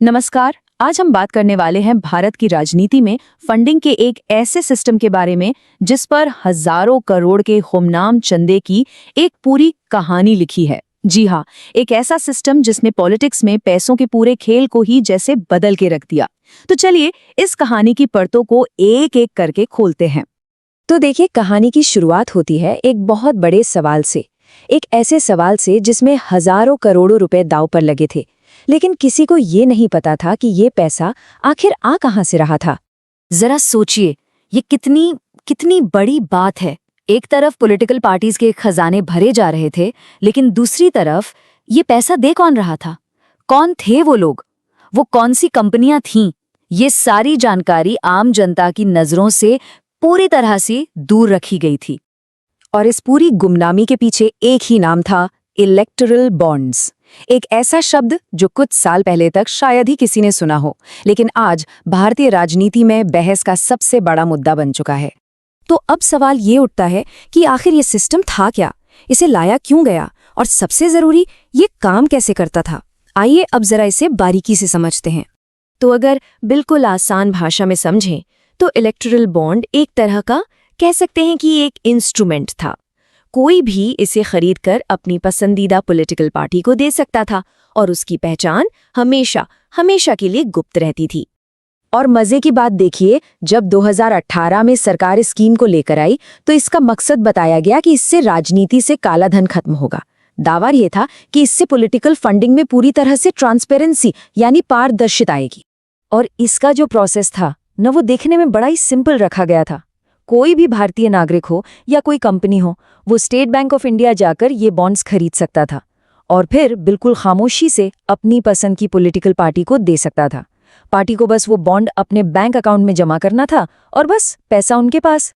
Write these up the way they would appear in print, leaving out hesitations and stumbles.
नमस्कार। आज हम बात करने वाले हैं भारत की राजनीति में फंडिंग के एक ऐसे सिस्टम के बारे में जिस पर हजारों करोड़ के गुमनाम चंदे की एक पूरी कहानी लिखी है। जी हाँ, एक ऐसा सिस्टम जिसने पॉलिटिक्स में पैसों के पूरे खेल को ही जैसे बदल के रख दिया। तो चलिए इस कहानी की परतों को एक एक करके खोलते हैं। तो देखिए, कहानी की शुरुआत होती है एक बहुत बड़े सवाल से। एक ऐसे सवाल से जिसमें हजारों करोड़ों रुपए दांव पर लगे थे, लेकिन किसी को ये नहीं पता था कि ये पैसा आखिर आ कहां से रहा था। जरा सोचिए, ये कितनी कितनी बड़ी बात है। एक तरफ पॉलिटिकल पार्टीज के खजाने भरे जा रहे थे, लेकिन दूसरी तरफ ये पैसा दे कौन रहा था? कौन थे वो लोग? वो कौन सी कंपनियां थीं? ये सारी जानकारी आम जनता की नजरों से पूरी तरह से दूर रखी गई थी। और इस पूरी गुमनामी के पीछे एक ही नाम था, इलेक्टोरल बॉन्ड्स। एक ऐसा शब्द जो कुछ साल पहले तक शायद ही किसी ने सुना हो, लेकिन आज भारतीय राजनीति में बहस का सबसे बड़ा मुद्दा बन चुका है। तो अब सवाल ये उठता है कि आखिर ये सिस्टम था क्या, इसे लाया क्यों गया, और सबसे जरूरी, ये काम कैसे करता था। आइए अब जरा इसे बारीकी से समझते हैं। तो अगर बिल्कुल आसान भाषा में समझें तो इलेक्टोरल बॉन्ड एक तरह का, कह सकते हैं कि एक इंस्ट्रूमेंट था। कोई भी इसे खरीदकर अपनी पसंदीदा पॉलिटिकल पार्टी को दे सकता था और उसकी पहचान हमेशा हमेशा के लिए गुप्त रहती थी। और मजे की बात देखिए, जब 2018 में सरकार इस स्कीम को लेकर आई तो इसका मकसद बताया गया कि इससे राजनीति से काला धन खत्म होगा। दावा यह था कि इससे पॉलिटिकल फंडिंग में पूरी तरह से ट्रांसपेरेंसी यानी पारदर्शिता आएगी। और इसका जो प्रोसेस था न, वो देखने में बड़ा ही सिंपल रखा गया था। कोई भी भारतीय नागरिक हो या कोई कंपनी हो, वो स्टेट बैंक ऑफ इंडिया जाकर ये बॉन्ड्स खरीद सकता था और फिर बिल्कुल खामोशी से अपनी पसंद की पॉलिटिकल पार्टी को दे सकता था। पार्टी को बस वो बॉन्ड अपने बैंक अकाउंट में जमा करना था और बस पैसा उनके पास।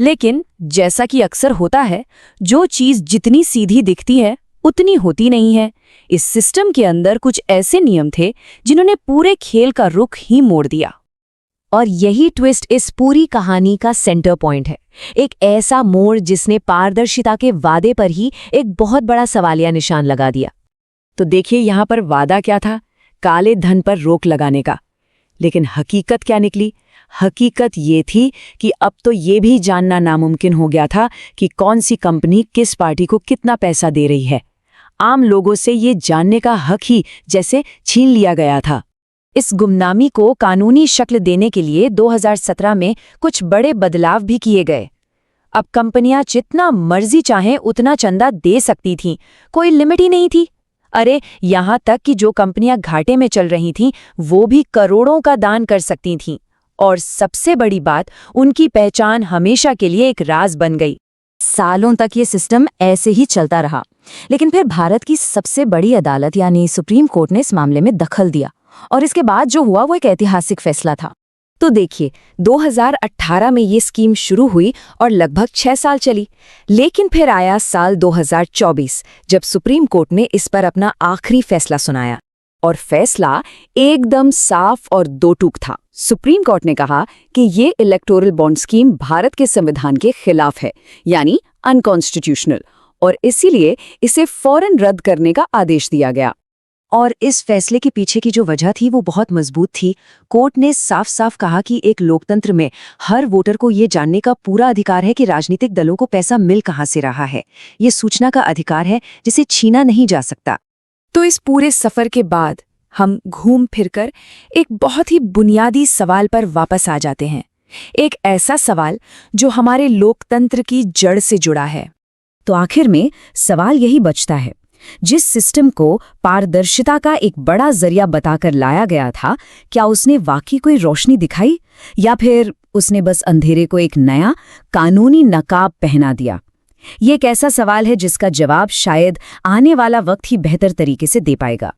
लेकिन जैसा कि अक्सर होता है, जो चीज जितनी सीधी दिखती है उतनी होती नहीं है। इस सिस्टम के अंदर कुछ ऐसे नियम थे जिन्होंने पूरे खेल का रुख ही मोड़ दिया। और यही ट्विस्ट इस पूरी कहानी का सेंटर पॉइंट है। एक ऐसा मोड़ जिसने पारदर्शिता के वादे पर ही एक बहुत बड़ा सवालिया निशान लगा दिया। तो देखिए, यहाँ पर वादा क्या था? काले धन पर रोक लगाने का। लेकिन हकीकत क्या निकली? हकीकत ये थी कि अब तो ये भी जानना नामुमकिन हो गया था कि कौन सी कंपनी किस पार्टी को कितना पैसा दे रही है। आम लोगों से ये जानने का हक ही जैसे छीन लिया गया था। इस गुमनामी को कानूनी शक्ल देने के लिए 2017 में कुछ बड़े बदलाव भी किए गए। अब कंपनियां जितना मर्जी चाहें उतना चंदा दे सकती थीं, कोई लिमिट ही नहीं थी। अरे, यहाँ तक कि जो कंपनियां घाटे में चल रही थीं वो भी करोड़ों का दान कर सकती थीं। और सबसे बड़ी बात, उनकी पहचान हमेशा के लिए एक राज बन गई। सालों तक ये सिस्टम ऐसे ही चलता रहा, लेकिन फिर भारत की सबसे बड़ी अदालत यानी सुप्रीम कोर्ट ने इस मामले में दखल दिया और इसके बाद जो हुआ वो एक ऐतिहासिक फैसला था। तो देखिए, 2018 में ये स्कीम शुरू हुई और लगभग 6 साल चली। लेकिन फिर आया साल 2024, जब सुप्रीम कोर्ट ने इस पर अपना आखिरी फैसला सुनाया। और फैसला एकदम साफ और दो टूक था। सुप्रीम कोर्ट ने कहा कि ये इलेक्टोरल बॉन्ड स्कीम भारत के संविधान के खिलाफ है, यानी अनकॉन्स्टिट्यूशनल, और इसीलिए इसे फौरन रद्द करने का आदेश दिया गया। और इस फैसले के पीछे की जो वजह थी वो बहुत मजबूत थी। कोर्ट ने साफ साफ कहा कि एक लोकतंत्र में हर वोटर को ये जानने का पूरा अधिकार है कि राजनीतिक दलों को पैसा मिल कहां से रहा है। ये सूचना का अधिकार है जिसे छीना नहीं जा सकता। तो इस पूरे सफर के बाद हम घूम फिरकर एक बहुत ही बुनियादी सवाल पर वापस आ जाते हैं। एक ऐसा सवाल जो हमारे लोकतंत्र की जड़ से जुड़ा है। तो आखिर में सवाल यही बचता है, जिस सिस्टम को पारदर्शिता का एक बड़ा जरिया बताकर लाया गया था, क्या उसने वाकई कोई रोशनी दिखाई, या फिर उसने बस अंधेरे को एक नया कानूनी नकाब पहना दिया? ये एक ऐसा सवाल है जिसका जवाब शायद आने वाला वक्त ही बेहतर तरीके से दे पाएगा।